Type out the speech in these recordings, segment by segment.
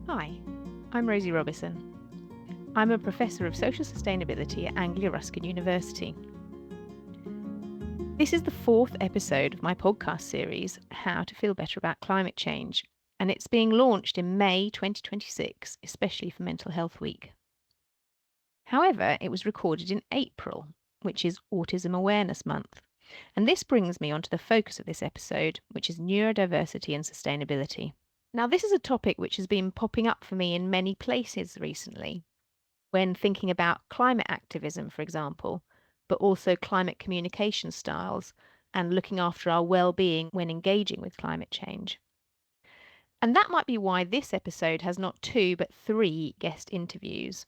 Hi, I'm Rosie Robison. I'm a Professor of Social Sustainability at Anglia Ruskin University. This is the fourth episode of my podcast series, How to Feel Better About Climate Change, and it's being launched in May 2026, especially for Mental Health Week. However, it was recorded in April, which is Autism Awareness Month, and this brings me onto the focus of this episode, which is neurodiversity and sustainability. Now, this is a topic which has been popping up for me in many places recently, when thinking about climate activism, for example, but also climate communication styles and looking after our well-being when engaging with climate change. And that might be why this episode has not two, but three guest interviews.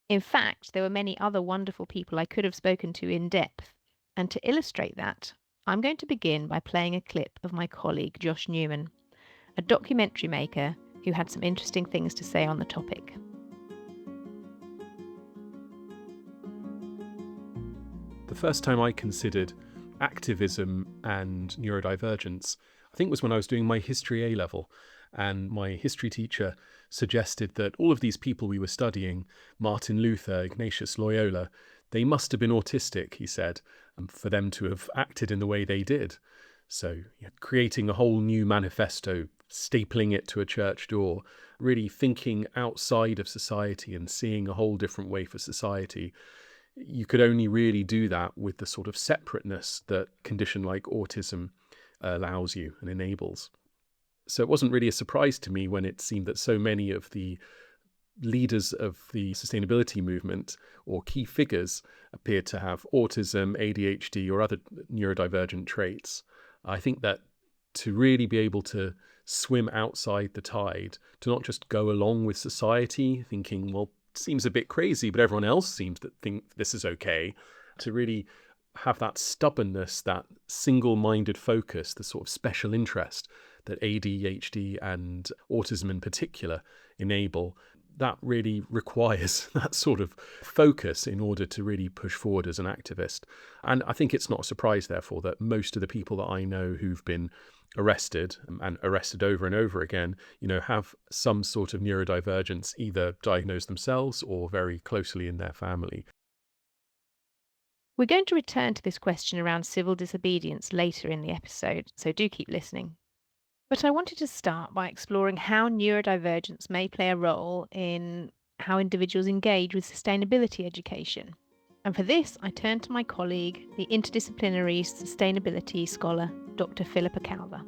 In fact, there were many other wonderful people I could have spoken to in depth. And to illustrate that, I'm going to begin by playing a clip of my colleague Josh Newman, a documentary maker who had some interesting things to say on the topic. The first time I considered activism and neurodivergence, I think was when I was doing my history A level. And my history teacher suggested that all of these people we were studying, Martin Luther, Ignatius Loyola, they must have been autistic, he said, for them to have acted in the way they did. So creating a whole new manifesto, stapling it to a church door, really thinking outside of society and seeing a whole different way for society. You could only really do that with the sort of separateness that a condition like autism allows you and enables. So it wasn't really a surprise to me when it seemed that so many of the leaders of the sustainability movement or key figures appeared to have autism, ADHD, or other neurodivergent traits. I think that to really be able to swim outside the tide, to not just go along with society thinking, well, seems a bit crazy, but everyone else seems to think this is okay, to really have that stubbornness, that single-minded focus, the sort of special interest that ADHD and autism in particular enable, that really requires that sort of focus in order to really push forward as an activist. And I think it's not a surprise, therefore, that most of the people that I know who've been arrested and arrested over and over again, have some sort of neurodivergence, either diagnosed themselves or very closely in their family. We're going to return to this question around civil disobedience later in the episode, so do keep listening. But I wanted to start by exploring how neurodivergence may play a role in how individuals engage with sustainability education. And for this, I turned to my colleague, the interdisciplinary sustainability scholar, Dr. Philippa Calver.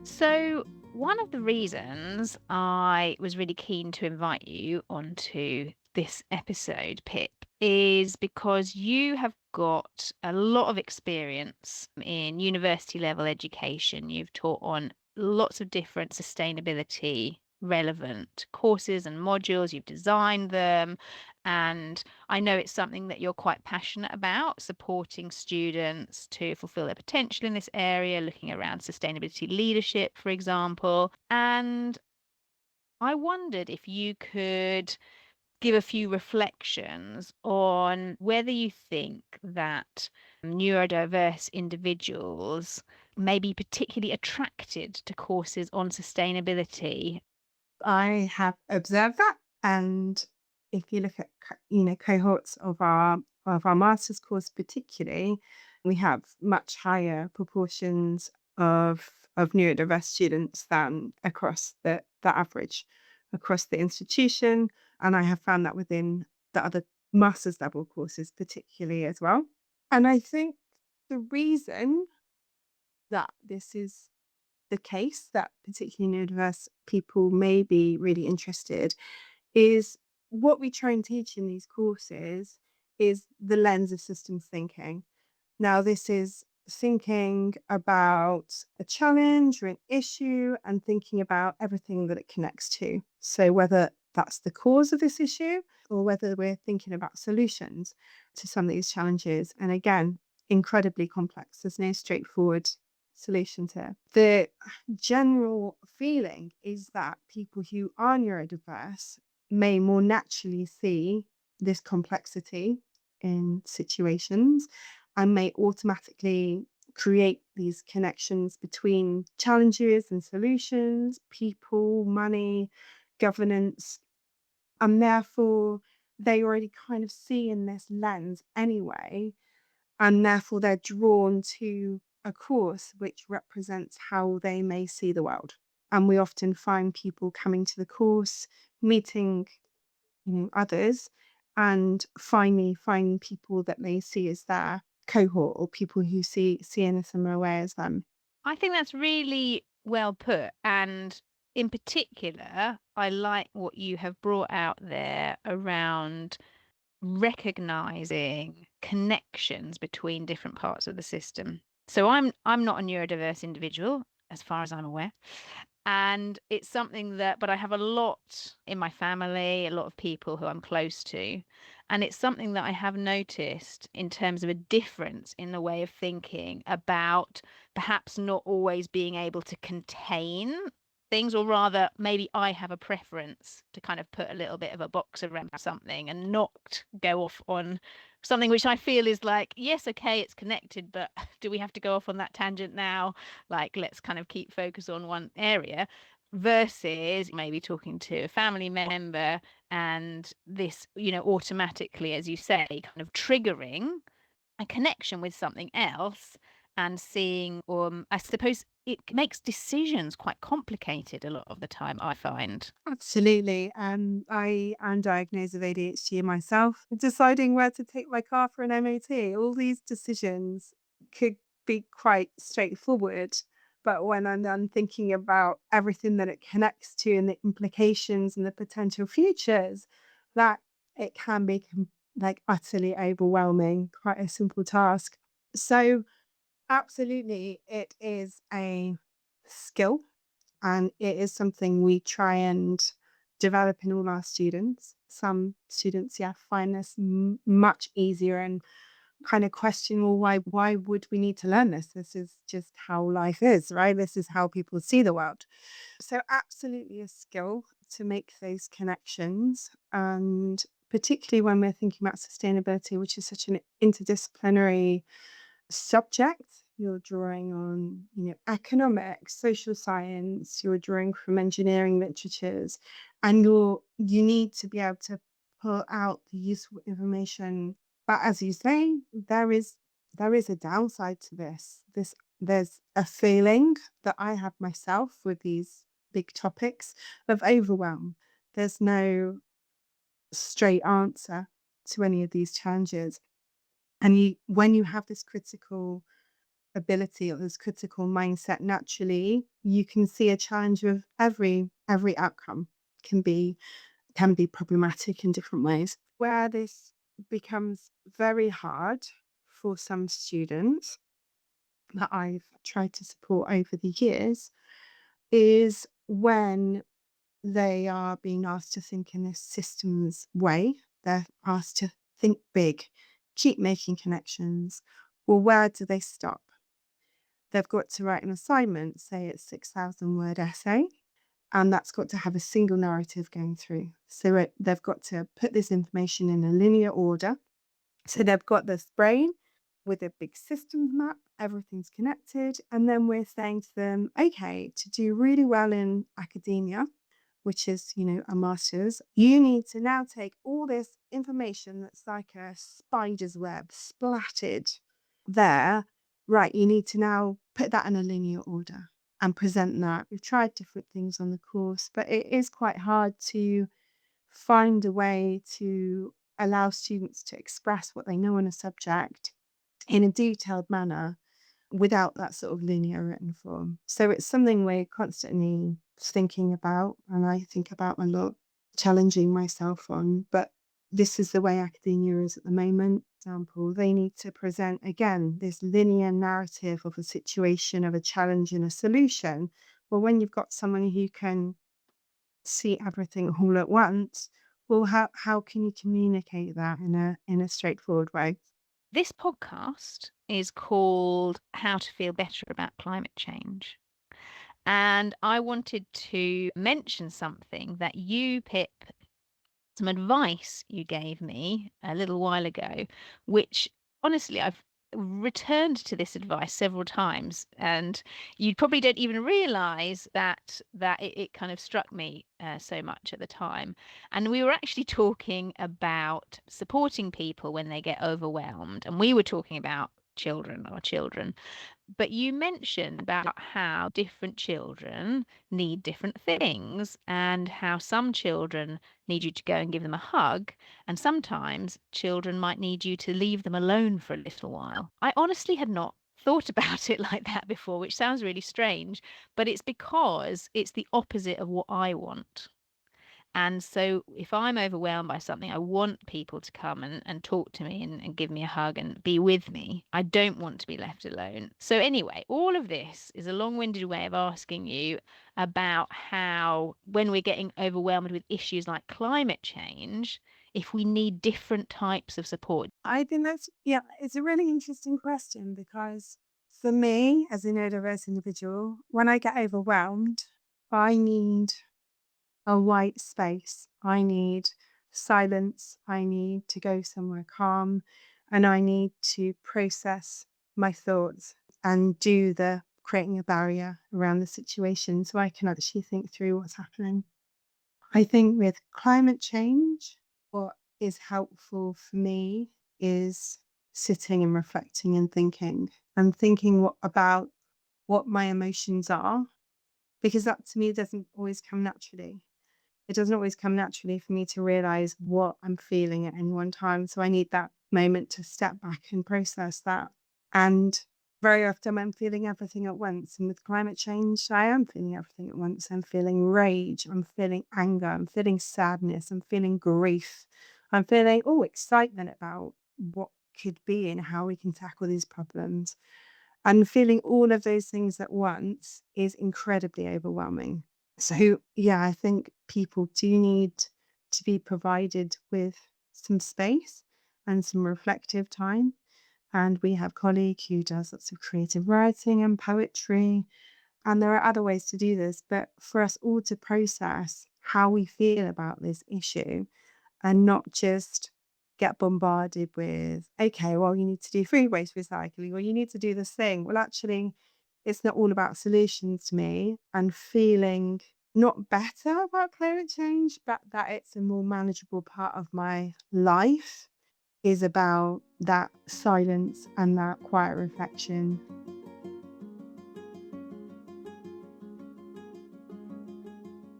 So, one of the reasons I was really keen to invite you onto this episode, Pip, is because you have got a lot of experience in university level education. You've taught on lots of different sustainability relevant courses and modules, you've designed them, and I know it's something that you're quite passionate about, supporting students to fulfill their potential in this area, looking around sustainability leadership, for example. And I wondered if you could give a few reflections on whether you think that neurodiverse individuals may be particularly attracted to courses on sustainability. I have observed that, and if you look at cohorts of our master's course particularly, we have much higher proportions of neurodiverse students than across the average across the institution, and I have found that within the other master's level courses particularly as well. And I think the reason that this is the case, that particularly neurodiverse people may be really interested, is what we try and teach in these courses is the lens of systems thinking. Now, this is thinking about a challenge or an issue and thinking about everything that it connects to. So whether that's the cause of this issue or whether we're thinking about solutions to some of these challenges. And again, incredibly complex. There's no straightforward solution to it. The general feeling is that people who are neurodiverse may more naturally see this complexity in situations and may automatically create these connections between challenges and solutions, people, money, governance, and therefore they already kind of see in this lens anyway, and therefore they're drawn to a course which represents how they may see the world. And we often find people coming to the course, meeting others, and finally finding people that they see as their cohort or people who see in a similar way as them. I think that's really well put. And in particular, I like what you have brought out there around recognizing connections between different parts of the system. So I'm not a neurodiverse individual, as far as I'm aware. And it's something that, but I have a lot in my family, a lot of people who I'm close to. And it's something that I have noticed in terms of a difference in the way of thinking about perhaps not always being able to contain things, or rather, maybe I have a preference to kind of put a little bit of a box around something and not go off on something which I feel is like, yes, okay, it's connected, but do we have to go off on that tangent now? Like, let's kind of keep focus on one area, versus maybe talking to a family member and this, automatically, as you say, kind of triggering a connection with something else and seeing, I suppose it makes decisions quite complicated a lot of the time, I find. Absolutely. I am diagnosed with ADHD myself. Deciding where to take my car for an MOT, all these decisions could be quite straightforward. But when I'm then thinking about everything that it connects to and the implications and the potential futures, that it can be like utterly overwhelming, quite a simple task. So, absolutely, it is a skill and it is something we try and develop in all our students. Some students, yeah, find this much easier and kind of question, well, why would we need to learn this? This is just how life is, right? This is how people see the world. So absolutely a skill to make those connections. And particularly when we're thinking about sustainability, which is such an interdisciplinary subject. You're drawing on, economics, social science, you're drawing from engineering literatures, and you need to be able to pull out the useful information. But as you say, there is a downside to this. There's a feeling that I have myself with these big topics of overwhelm. There's no straight answer to any of these challenges. And when you have this critical ability or this critical mindset, naturally, you can see a challenge with every outcome can be can be problematic in different ways. Where this becomes very hard for some students that I've tried to support over the years is when they are being asked to think in this systems way. They're asked to think big, keep making connections. Well, where do they stop? They've got to write an assignment, say it's 6,000-word essay, and that's got to have a single narrative going through. So they've got to put this information in a linear order. So they've got this brain with a big systems map, everything's connected. And then we're saying to them, okay, to do really well in academia, which is, a master's, you need to now take all this information that's like a spider's web splattered there. Right, you need to now put that in a linear order and present that. We've tried different things on the course, but it is quite hard to find a way to allow students to express what they know on a subject in a detailed manner without that sort of linear written form. So it's something we're constantly thinking about, and I think about a lot, challenging myself on. But this is the way academia is at the moment. For example, they need to present again this linear narrative of a situation, of a challenge and a solution. Well, when you've got someone who can see everything all at once, well, how can you communicate that in a straightforward way? This podcast is called How to Feel Better About Climate Change. And I wanted to mention something that you, Pip, some advice you gave me a little while ago, which honestly returned to this advice several times, and you probably don't even realize that it kind of struck me so much at the time. And we were actually talking about supporting people when they get overwhelmed, and we were talking about our children. But you mentioned about how different children need different things, and how some children need you to go and give them a hug, and sometimes children might need you to leave them alone for a little while. I honestly had not thought about it like that before, which sounds really strange, but it's because it's the opposite of what I want. And so if I'm overwhelmed by something, I want people to come and talk to me and give me a hug and be with me. I don't want to be left alone. So anyway, all of this is a long-winded way of asking you about how, when we're getting overwhelmed with issues like climate change, if we need different types of support. I think it's a really interesting question, because for me, as a neurodiverse individual, when I get overwhelmed, I need a white space. I need silence. I need to go somewhere calm, and I need to process my thoughts and do the creating a barrier around the situation so I can actually think through what's happening. I think with climate change, what is helpful for me is sitting and reflecting and thinking about what my emotions are, because that to me doesn't always come naturally. It doesn't always come naturally for me to realize what I'm feeling at any one time. So I need that moment to step back and process that. And very often I'm feeling everything at once. And with climate change, I am feeling everything at once. I'm feeling rage, I'm feeling anger, I'm feeling sadness, I'm feeling grief. I'm feeling excitement about what could be and how we can tackle these problems. And feeling all of those things at once is incredibly overwhelming. So, yeah, I think people do need to be provided with some space and some reflective time. And we have a colleague who does lots of creative writing and poetry. And there are other ways to do this. But for us all to process how we feel about this issue and not just get bombarded with, okay, well, you need to do food waste recycling, or you need to do this thing. Well, actually, it's not all about solutions to me, and feeling not better about climate change, but that it's a more manageable part of my life is about that silence and that quiet reflection.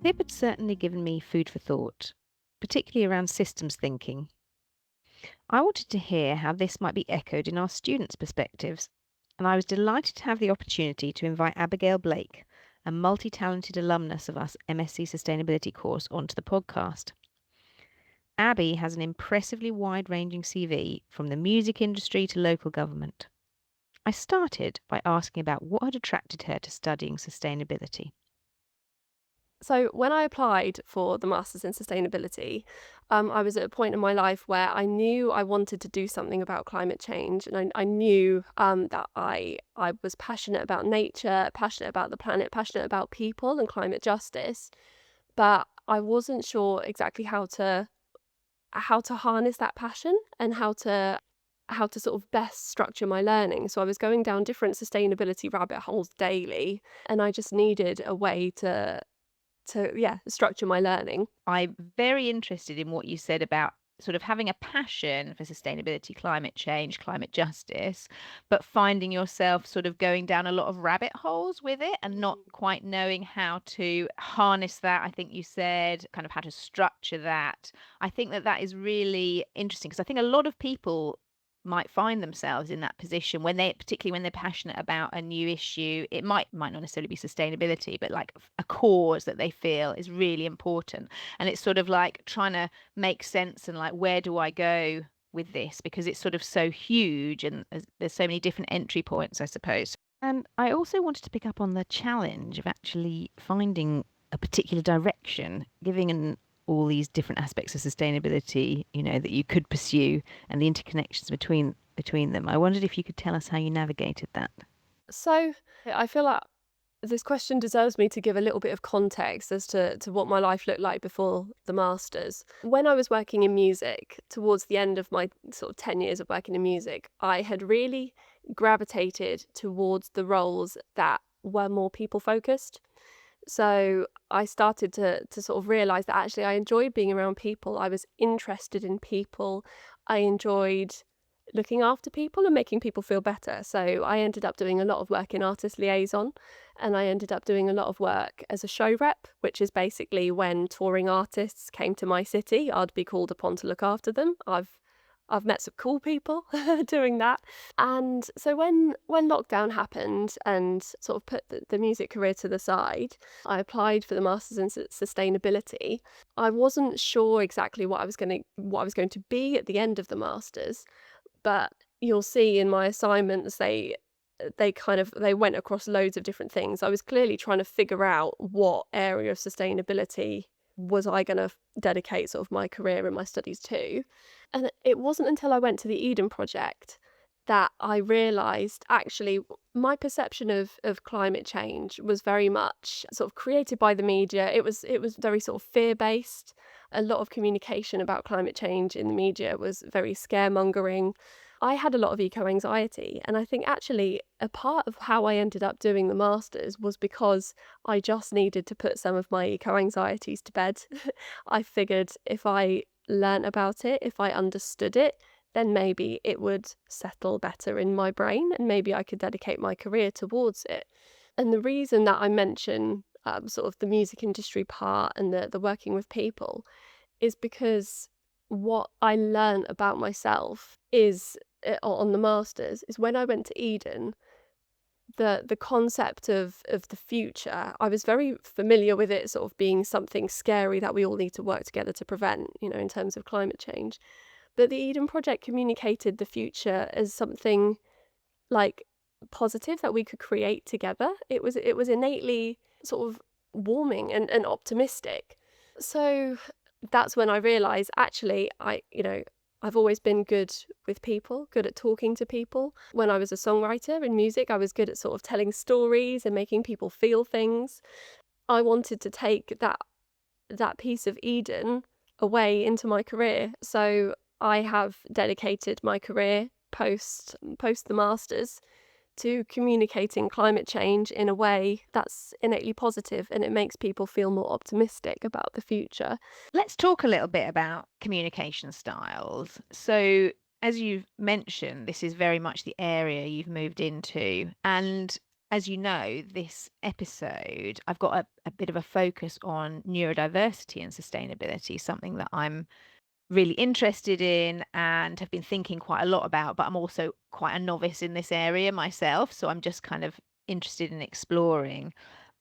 Pip had certainly given me food for thought, particularly around systems thinking. I wanted to hear how this might be echoed in our students' perspectives, and I was delighted to have the opportunity to invite Abigail Blake, a multi-talented alumnus of our MSc Sustainability course, onto the podcast. Abby has an impressively wide-ranging CV, from the music industry to local government. I started by asking about what had attracted her to studying sustainability. So when I applied for the Masters in Sustainability, I was at a point in my life where I knew I wanted to do something about climate change, and I knew that I was passionate about nature, passionate about the planet, passionate about people and climate justice, but I wasn't sure exactly how to harness that passion and how to sort of best structure my learning. So I was going down different sustainability rabbit holes daily, and I just needed a way to structure my learning. I'm very interested in what you said about sort of having a passion for sustainability, climate change, climate justice, but finding yourself sort of going down a lot of rabbit holes with it and not quite knowing how to harness that. I think you said kind of how to structure that. I think that is really interesting, because I think a lot of people might find themselves in that position particularly when they're passionate about a new issue. It might not necessarily be sustainability, but like a cause that they feel is really important, and it's sort of like trying to make sense and like, where do I go with this, because it's sort of so huge and there's so many different entry points, I suppose. And I also wanted to pick up on the challenge of actually finding a particular direction, given all these different aspects of sustainability, that you could pursue, and the interconnections between them. I wondered if you could tell us how you navigated that. So I feel like This question deserves me to give a little bit of context as to what my life looked like before the masters. When I was working in music, towards the end of my sort of 10 years of working in music, I had really gravitated towards the roles that were more people focused. So I started to sort of realize that actually I enjoyed being around people. I was interested in people. I enjoyed looking after people and making people feel better. So I ended up doing a lot of work in artist liaison, and I ended up doing a lot of work as a show rep, which is basically when touring artists came to my city, I'd be called upon to look after them. I've met some cool people doing that. And so when lockdown happened and sort of put the music career to the side, I applied for the Masters in Sustainability. I wasn't sure exactly what I was going to be at the end of the Masters, but you'll see in my assignments they went across loads of different things. I was clearly trying to figure out what area of sustainability was I going to dedicate sort of my career and my studies to. And it wasn't until I went to the Eden Project that I realised actually my perception of climate change was very much sort of created by the media. It was very sort of fear-based. A lot of communication about climate change in the media was very scaremongering. I had a lot of eco-anxiety, and I think actually a part of how I ended up doing the Masters was because I just needed to put some of my eco-anxieties to bed. I figured if I learnt about it, if I understood it, then maybe it would settle better in my brain and maybe I could dedicate my career towards it. And the reason that I mention sort of the music industry part and the working with people is because what I learned about myself is on the Masters is when I went to Eden, the concept of the future, I was very familiar with it sort of being something scary that we all need to work together to prevent, in terms of climate change. But the Eden Project communicated the future as something like positive that we could create together. It was innately sort of warming and optimistic. So that's when I realized actually I've always been good with people, good at talking to people. When I was a songwriter in music, I was good at sort of telling stories and making people feel things. I wanted to take that piece of Eden away into my career. So I have dedicated my career post the Masters to communicating climate change in a way that's innately positive, and it makes people feel more optimistic about the future. Let's talk a little bit about communication styles. So, as you've mentioned, this is very much the area you've moved into. And as you know, this episode, I've got a bit of a focus on neurodiversity and sustainability, something that I'm really interested in and have been thinking quite a lot about, but I'm also quite a novice in this area myself. So I'm just kind of interested in exploring.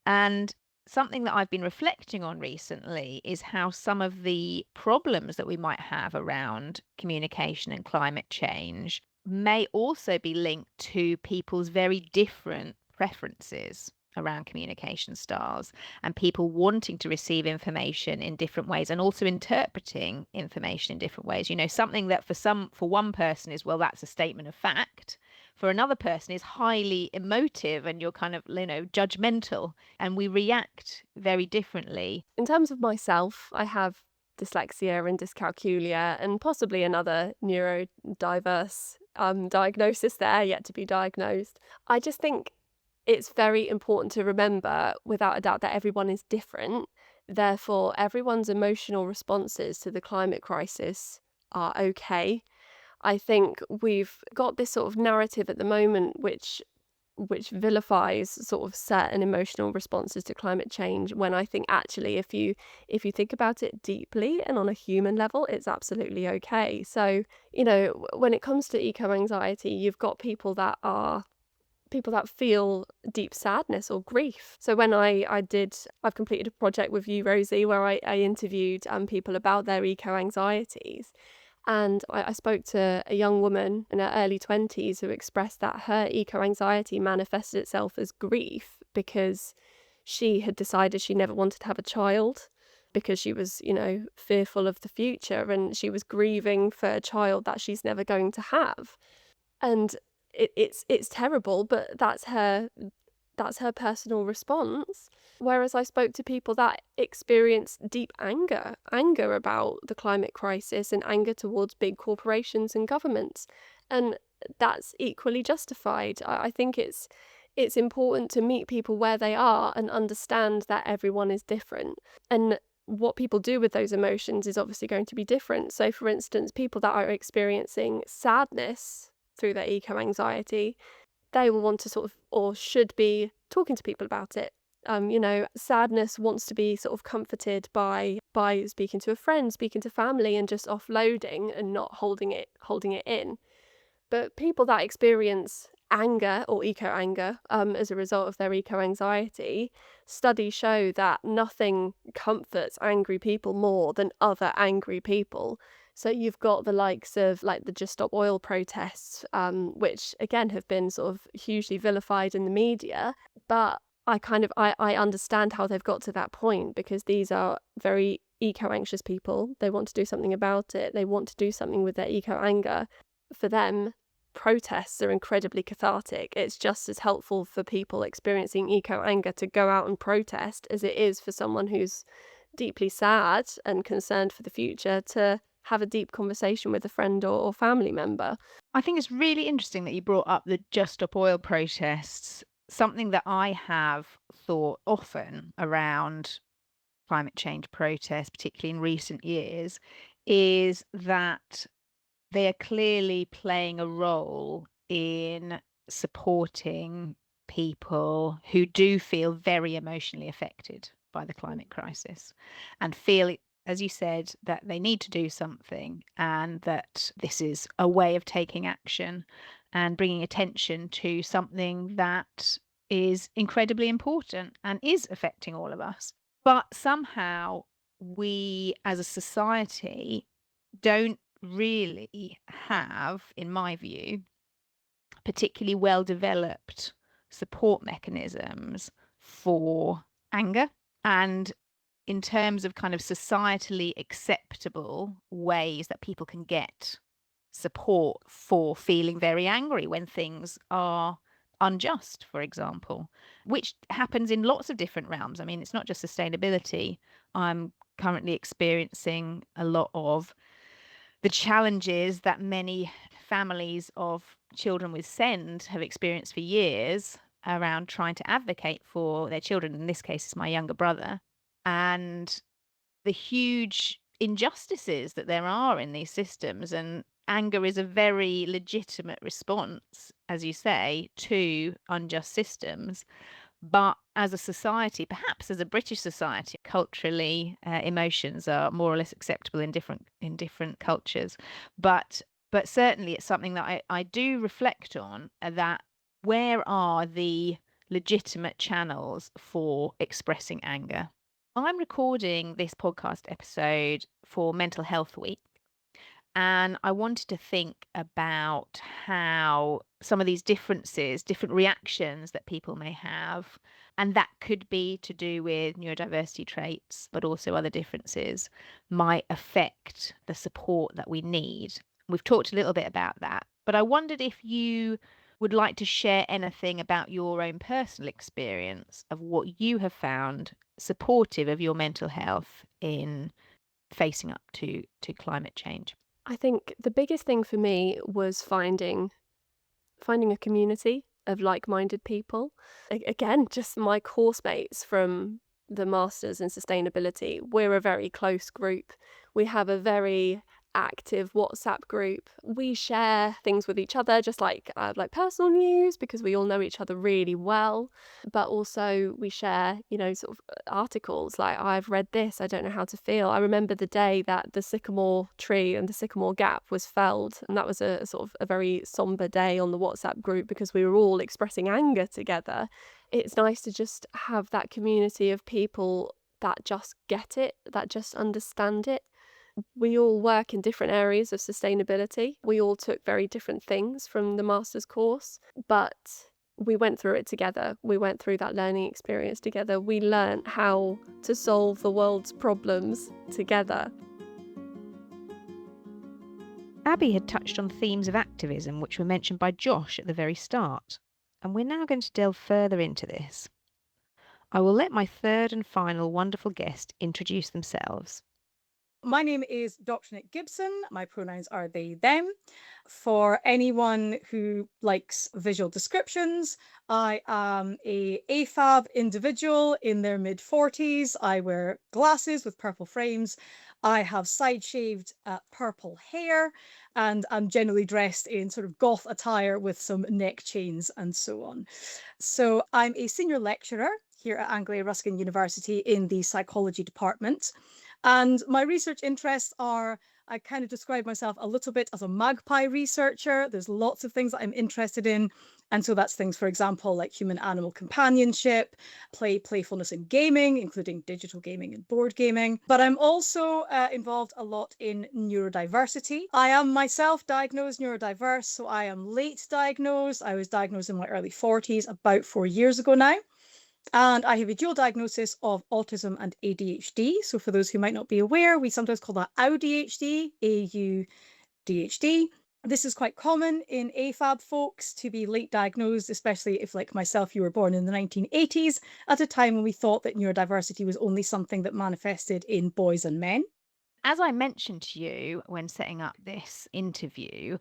And something that I've been reflecting on recently is how some of the problems that we might have around communication and climate change may also be linked to people's very different preferences around communication styles and people wanting to receive information in different ways and also interpreting information in different ways. Something that for one person is, well, that's a statement of fact. For another person is highly emotive and you're kind of, judgmental, and we react very differently. In terms of myself, I have dyslexia and dyscalculia and possibly another neurodiverse diagnosis there yet to be diagnosed. I just think it's very important to remember, without a doubt, that everyone is different. Therefore, everyone's emotional responses to the climate crisis are okay. I think we've got this sort of narrative at the moment which vilifies sort of certain emotional responses to climate change, when I think actually if you think about it deeply and on a human level, it's absolutely okay. So, when it comes to eco-anxiety, you've got people that feel deep sadness or grief. So when I've completed a project with you, Rosie, where I interviewed people about their eco-anxieties. And I spoke to a young woman in her early 20s who expressed that her eco-anxiety manifested itself as grief because she had decided she never wanted to have a child because she was, fearful of the future, and she was grieving for a child that she's never going to have. And it's terrible, but that's her that's her personal response. Whereas I spoke to people that experience deep anger about the climate crisis and anger towards big corporations and governments. And that's equally justified. I think it's important to meet people where they are and understand that everyone is different. And what people do with those emotions is obviously going to be different. So, for instance, people that are experiencing sadness through their eco-anxiety, they will want to sort of, or should be, talking to people about it. Sadness wants to be sort of comforted by speaking to a friend, speaking to family, and just offloading and not holding it in. But people that experience anger or eco-anger as a result of their eco-anxiety, studies show that nothing comforts angry people more than other angry people. So you've got the likes of like the Just Stop Oil protests, which again have been sort of hugely vilified in the media. But I understand how they've got to that point, because these are very eco-anxious people. They want to do something about it. They want to do something with their eco-anger. For them, protests are incredibly cathartic. It's just as helpful for people experiencing eco-anger to go out and protest as it is for someone who's deeply sad and concerned for the future to have a deep conversation with a friend or family member. I think it's really interesting that you brought up the Just Stop Oil protests. Something that I have thought often around climate change protests, particularly in recent years, is that they are clearly playing a role in supporting people who do feel very emotionally affected by the climate crisis and feel, as you said, that they need to do something, and that this is a way of taking action and bringing attention to something that is incredibly important and is affecting all of us. But somehow we as a society don't really have, in my view, particularly well developed support mechanisms for anger, and in terms of kind of societally acceptable ways that people can get support for feeling very angry when things are unjust, for example, which happens in lots of different realms. I mean, it's not just sustainability. I'm currently experiencing a lot of the challenges that many families of children with SEND have experienced for years around trying to advocate for their children. In this case, it's my younger brother, and the huge injustices that there are in these systems. And anger is a very legitimate response, as you say, to unjust systems. But as a society, perhaps as a British society, culturally, emotions are more or less acceptable in different cultures. But certainly it's something that I do reflect on, that where are the legitimate channels for expressing anger? I'm recording this podcast episode for Mental Health Week, and I wanted to think about how some of these differences, different reactions that people may have, and that could be to do with neurodiversity traits, but also other differences, might affect the support that we need. We've talked a little bit about that, but I wondered if you would like to share anything about your own personal experience of what you have found supportive of your mental health in facing up to climate change. I think the biggest thing for me was finding a community of like-minded people. Again, just my course mates from the Masters in Sustainability. We're a very close group. We have a very active WhatsApp group. We share things with each other, just like personal news, because we all know each other really well. But also we share, sort of articles like, I've read this, I don't know how to feel. I remember the day that the sycamore tree and the sycamore gap was felled, and that was a sort of a very somber day on the WhatsApp group because we were all expressing anger together. It's nice to just have that community of people that just get it, that just understand it. We all work in different areas of sustainability. We all took very different things from the master's course, but we went through it together. We went through that learning experience together. We learned how to solve the world's problems together. Abby had touched on themes of activism which were mentioned by Josh at the very start. and we're now going to delve further into this. I will let my third and final wonderful guest introduce themselves. My name is Dr. Nick Gibson. My pronouns are they, them. For anyone who likes visual descriptions, I am a AFAB individual in their mid-40s. I wear glasses with purple frames. I have side-shaved purple hair, and I'm generally dressed in sort of goth attire with some neck chains and so on. So I'm a senior lecturer here at Anglia Ruskin University in the psychology department. And my research interests are, I kind of describe myself a little bit as a magpie researcher. There's lots of things that I'm interested in. And so that's things, for example, like human animal companionship, playfulness in gaming, including digital gaming and board gaming. But I'm also involved a lot in neurodiversity. I am myself diagnosed neurodiverse, so I am late diagnosed. I was diagnosed in my early 40s, about 4 years ago now. And I have a dual diagnosis of autism and ADHD. So for those who might not be aware, we sometimes call that AUDHD, AUDHD. This is quite common in AFAB folks to be late diagnosed, especially if, like myself, you were born in the 1980s, at a time when we thought that neurodiversity was only something that manifested in boys and men. As I mentioned to you when setting up this interview,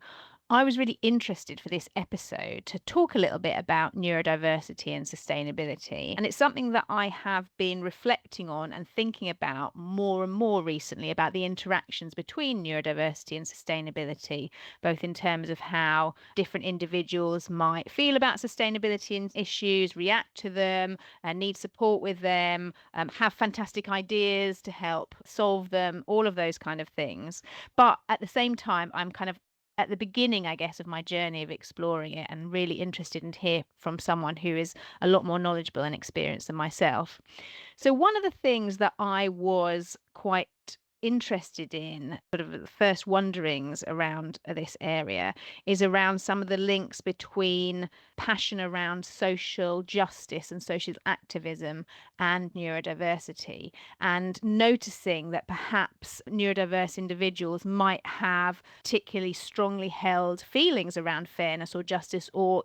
I was really interested for this episode to talk a little bit about neurodiversity and sustainability. And it's something that I have been reflecting on and thinking about more and more recently, about the interactions between neurodiversity and sustainability, both in terms of how different individuals might feel about sustainability issues, react to them, need support with them, have fantastic ideas to help solve them, all of those kind of things. But at the same time, I'm kind of at the beginning, I guess, of my journey of exploring it, and really interested in hear from someone who is a lot more knowledgeable and experienced than myself. So one of the things that I was quite interested in, sort of the first wonderings around this area, is around some of the links between passion around social justice and social activism and neurodiversity, and noticing that perhaps neurodiverse individuals might have particularly strongly held feelings around fairness or justice, or,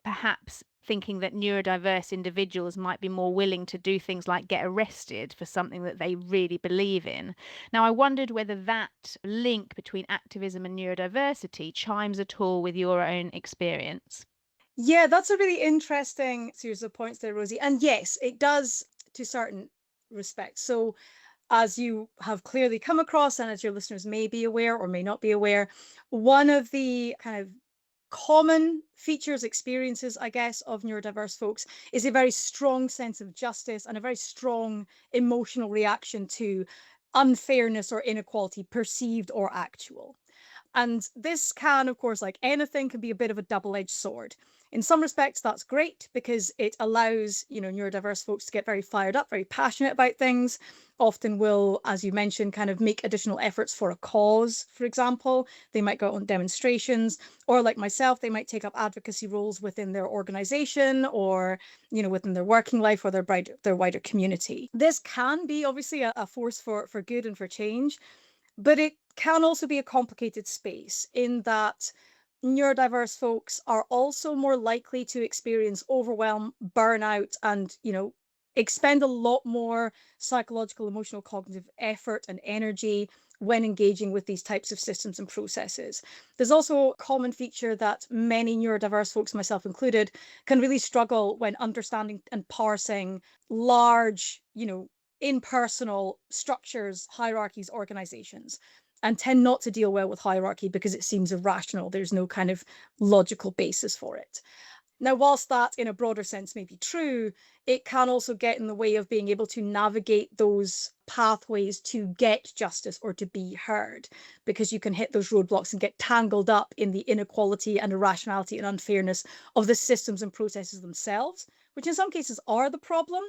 perhaps thinking that neurodiverse individuals might be more willing to do things like get arrested for something that they really believe in. Now, I wondered whether that link between activism and neurodiversity chimes at all with your own experience. Yeah, that's a really interesting series of points there, Rosie. And yes, it does to certain respects. So as you have clearly come across, and as your listeners may be aware or may not be aware, one of the kind of common features, experiences, I guess, of neurodiverse folks is a very strong sense of justice and a very strong emotional reaction to unfairness or inequality, perceived or actual. And this can, of course, like anything, can be a bit of a double-edged sword. In some respects, that's great because it allows, neurodiverse folks to get very fired up, very passionate about things, often will, as you mentioned, kind of make additional efforts for a cause, for example. They might go on demonstrations, or like myself, they might take up advocacy roles within their organization or, within their working life or their wider community. This can be obviously a force for good and for change, but it can also be a complicated space in that neurodiverse folks are also more likely to experience overwhelm, burnout, and, expend a lot more psychological, emotional, cognitive effort and energy when engaging with these types of systems and processes. There's also a common feature that many neurodiverse folks, myself included, can really struggle when understanding and parsing large, impersonal structures, hierarchies, organizations, and tend not to deal well with hierarchy because it seems irrational. There's no kind of logical basis for it. Now, whilst that in a broader sense may be true, it can also get in the way of being able to navigate those pathways to get justice or to be heard, because you can hit those roadblocks and get tangled up in the inequality and irrationality and unfairness of the systems and processes themselves, which in some cases are the problem.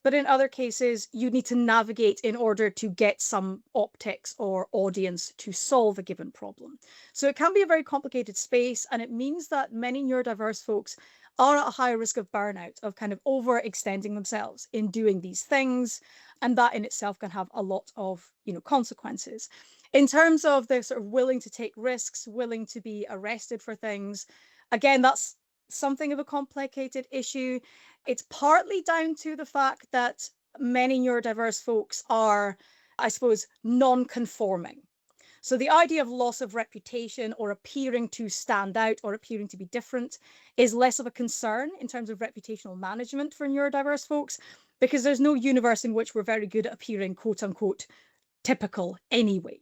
But in other cases, you need to navigate in order to get some optics or audience to solve a given problem. So it can be a very complicated space, and it means that many neurodiverse folks are at a higher risk of burnout, of kind of overextending themselves in doing these things. And that in itself can have a lot of, consequences. In terms of the sort of willing to take risks, willing to be arrested for things, again, that's something of a complicated issue. It's partly down to the fact that many neurodiverse folks are, I suppose, non-conforming. So the idea of loss of reputation or appearing to stand out or appearing to be different is less of a concern in terms of reputational management for neurodiverse folks, because there's no universe in which we're very good at appearing, quote unquote, typical anyway.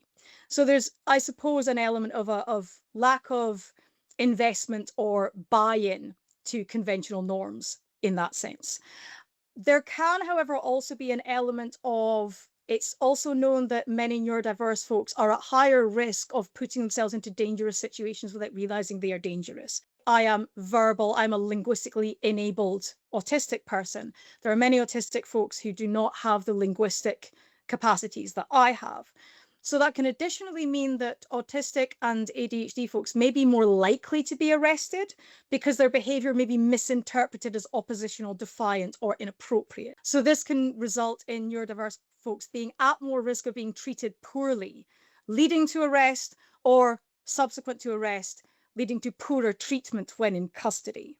So there's, I suppose, an element of lack of investment or buy-in to conventional norms in that sense. There can, however, also be an element of, it's also known that many neurodiverse folks are at higher risk of putting themselves into dangerous situations without realizing they are dangerous. I am verbal, I'm a linguistically enabled autistic person. There are many autistic folks who do not have the linguistic capacities that I have. So that can additionally mean that autistic and ADHD folks may be more likely to be arrested because their behavior may be misinterpreted as oppositional, defiant, or inappropriate. So this can result in neurodiverse folks being at more risk of being treated poorly, leading to arrest, or subsequent to arrest, leading to poorer treatment when in custody.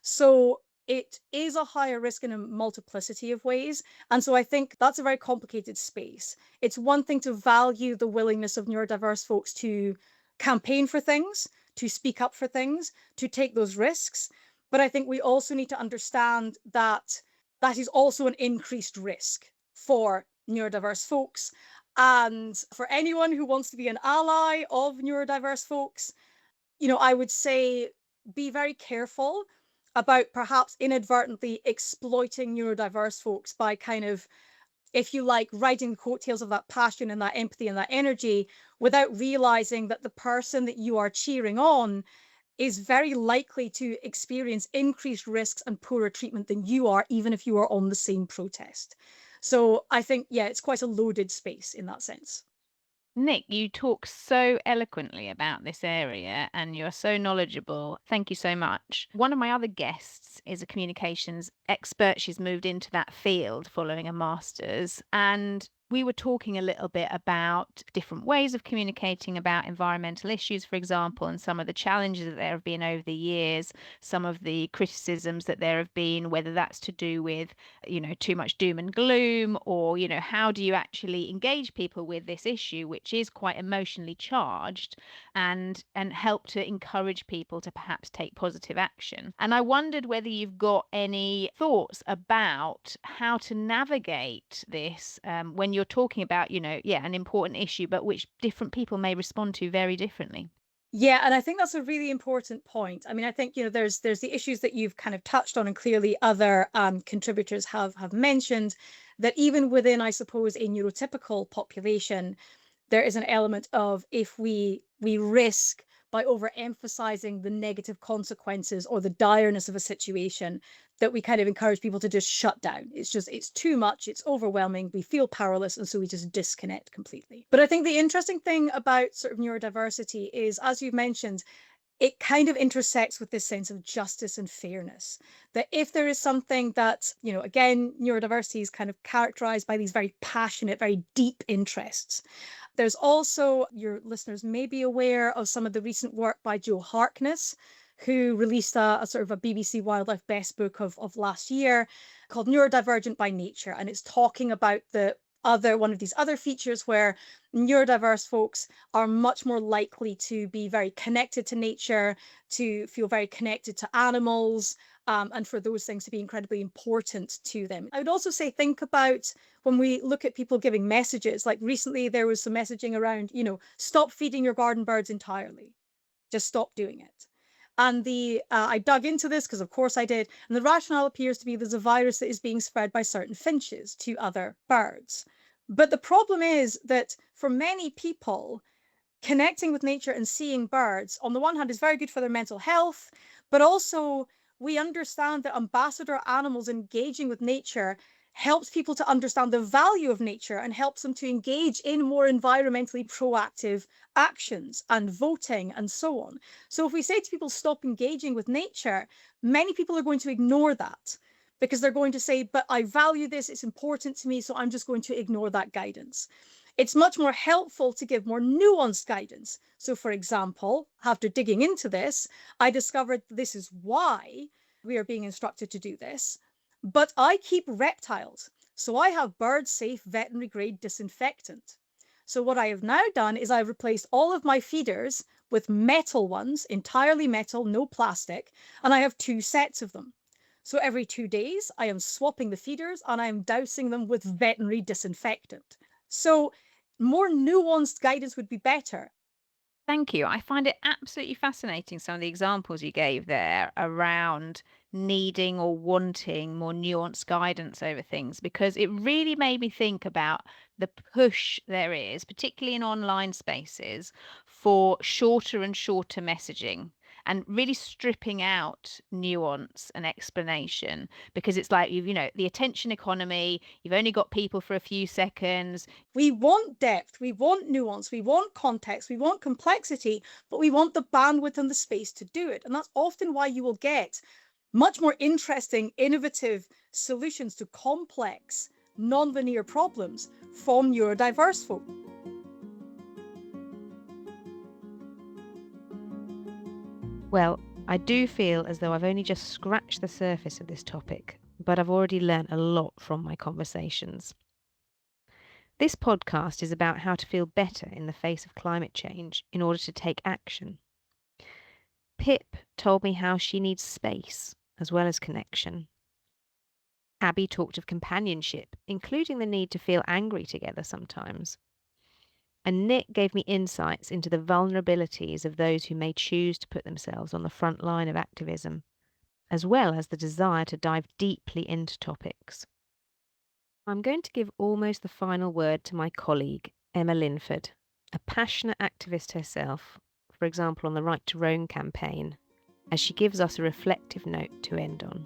So it is a higher risk in a multiplicity of ways. And so I think that's a very complicated space. It's one thing to value the willingness of neurodiverse folks to campaign for things, to speak up for things, to take those risks. But I think we also need to understand that that is also an increased risk for neurodiverse folks. And for anyone who wants to be an ally of neurodiverse folks, I would say be very careful about perhaps inadvertently exploiting neurodiverse folks by kind of, if you like, riding the coattails of that passion and that empathy and that energy without realizing that the person that you are cheering on is very likely to experience increased risks and poorer treatment than you are, even if you are on the same protest. So I think, yeah, it's quite a loaded space in that sense. Nick, you talk so eloquently about this area and you're so knowledgeable. Thank you so much. One of my other guests is a communications expert. She's moved into that field following a master's. And we were talking a little bit about different ways of communicating about environmental issues, for example, and some of the challenges that there have been over the years, some of the criticisms that there have been, whether that's to do with, too much doom and gloom, or, how do you actually engage people with this issue, which is quite emotionally charged, and help to encourage people to perhaps take positive action. And I wondered whether you've got any thoughts about how to navigate this when you're talking about, an important issue, but which different people may respond to very differently. Yeah, and I think that's a really important point. I mean, I think, there's the issues that you've kind of touched on, and clearly other contributors have mentioned that even within, I suppose, a neurotypical population, there is an element of, if we risk by overemphasizing the negative consequences or the direness of a situation, that we kind of encourage people to just shut down. It's too much, it's overwhelming, we feel powerless, and so we just disconnect completely. But I think the interesting thing about sort of neurodiversity is, as you've mentioned, it kind of intersects with this sense of justice and fairness. That if there is something that, again, neurodiversity is kind of characterized by these very passionate, very deep interests. There's also, your listeners may be aware of some of the recent work by Joe Harkness, who released a sort of a BBC Wildlife Best book of last year called Neurodivergent by Nature. And it's talking about one of these other features where neurodiverse folks are much more likely to be very connected to nature, to feel very connected to animals, and for those things to be incredibly important to them. I would also say, think about when we look at people giving messages, like recently there was some messaging around, stop feeding your garden birds entirely. Just stop doing it. And I dug into this because, of course, I did. And the rationale appears to be there's a virus that is being spread by certain finches to other birds. But the problem is that for many people, connecting with nature and seeing birds, on the one hand, is very good for their mental health, but also we understand that ambassador animals engaging with nature helps people to understand the value of nature and helps them to engage in more environmentally proactive actions and voting and so on. So if we say to people, stop engaging with nature, many people are going to ignore that because they're going to say, but I value this, it's important to me, so I'm just going to ignore that guidance. It's much more helpful to give more nuanced guidance. So, for example, after digging into this, I discovered this is why we are being instructed to do this. But I keep reptiles, so I have bird-safe veterinary grade disinfectant. So what I have now done is I've replaced all of my feeders with metal ones, entirely metal, no plastic, and I have 2 sets of them. So every 2 days, I am swapping the feeders and I am dousing them with veterinary disinfectant. So more nuanced guidance would be better. Thank you. I find it absolutely fascinating, some of the examples you gave there around needing or wanting more nuanced guidance over things, because it really made me think about the push there is, particularly in online spaces, for shorter and shorter messaging and really stripping out nuance and explanation, because it's like the attention economy, you've only got people for a few seconds. We want depth, we want nuance, we want context, we want complexity, but we want the bandwidth and the space to do it. And that's often why you will get much more interesting, innovative solutions to complex, non-linear problems from neurodiverse folk. Well, I do feel as though I've only just scratched the surface of this topic, but I've already learnt a lot from my conversations. This podcast is about how to feel better in the face of climate change in order to take action. Pip told me how she needs space as well as connection. Abby talked of companionship, including the need to feel angry together sometimes. And Nick gave me insights into the vulnerabilities of those who may choose to put themselves on the front line of activism, as well as the desire to dive deeply into topics. I'm going to give almost the final word to my colleague, Emma Linford, a passionate activist herself, for example on the Right to Roam campaign, as she gives us a reflective note to end on.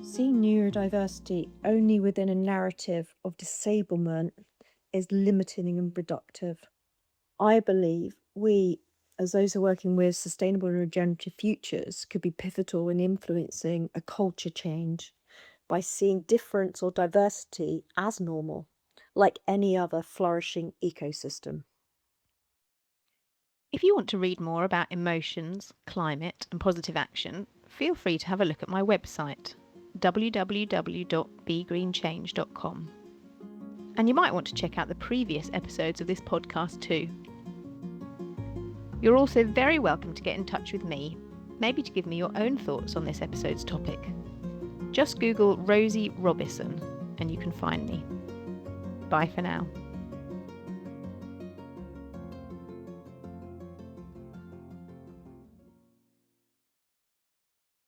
Seeing neurodiversity only within a narrative of disablement is limiting and reductive. I believe we, as those who are working with sustainable and regenerative futures, could be pivotal in influencing a culture change by seeing difference or diversity as normal, like any other flourishing ecosystem. If you want to read more about emotions, climate, and positive action, feel free to have a look at my website, www.begreenchange.com. And you might want to check out the previous episodes of this podcast too. You're also very welcome to get in touch with me, maybe to give me your own thoughts on this episode's topic. Just Google Rosie Robison and you can find me. Bye for now.